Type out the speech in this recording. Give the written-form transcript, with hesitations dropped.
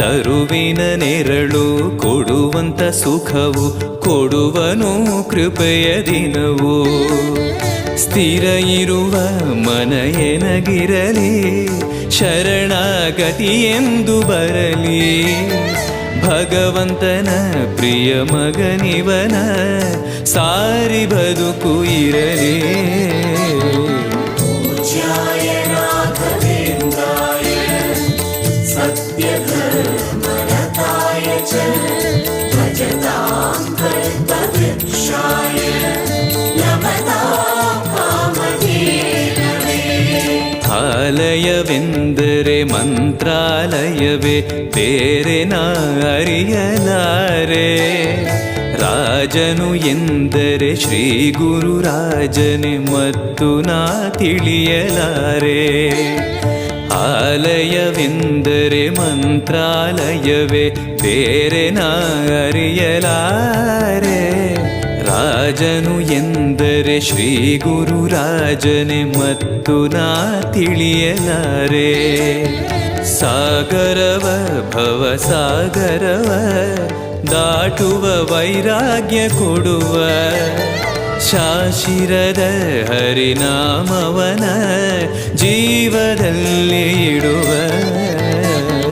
ತರುವಿನ ನೆರಳು ಕೊಡುವಂತ ಸುಖವು ಕೊಡುವನು ಕೃಪೆಯ ದಿನವು. ಸ್ಥಿರ ಇರುವ ಮನ ಎನಗಿರಲಿ ಶರಣಾಗತಿ ಎಂದು ಬರಲಿ. ಭಗವಂತನ ಪ್ರಿಯ ಮಗನಿವನ ಸಾರಿ ಬದುಕು ಇರಲಿ. ಆಲಯವೆಂದರೆ ಮಂತ್ರಾಲಯವೇ ಬೇರೆ ನಾ ಅರಿಯಲಾರೆ. ರಾಜನು ಎಂದರೆ ಶ್ರೀ ಗುರು ರಾಜನೇ ಮತ್ತು ನಾ ತಿಳಿಯಲಾರೆ. ಆಲಯವೆಂದರೆ ಮಂತ್ರಾಲಯವೇ ಬೇರೆ ನಾ ಅರಿಯಲಾರೆ. ರಾಜನು ಎಂದರೆ ಶ್ರೀ ಗುರು ರಾಜನೇ ಮತ್ತು ನಾ ತಿಳಿಯಲಾರೆ. ಸಾಗರವ ಭವ ಸಾಗರವ ದಾಟುವ ವೈರಾಗ್ಯ ಕೊಡುವ ಶಾಶಿರದ ಹರಿನಾಮವನ ಜೀವದಲ್ಲಿ ಇಡುವ.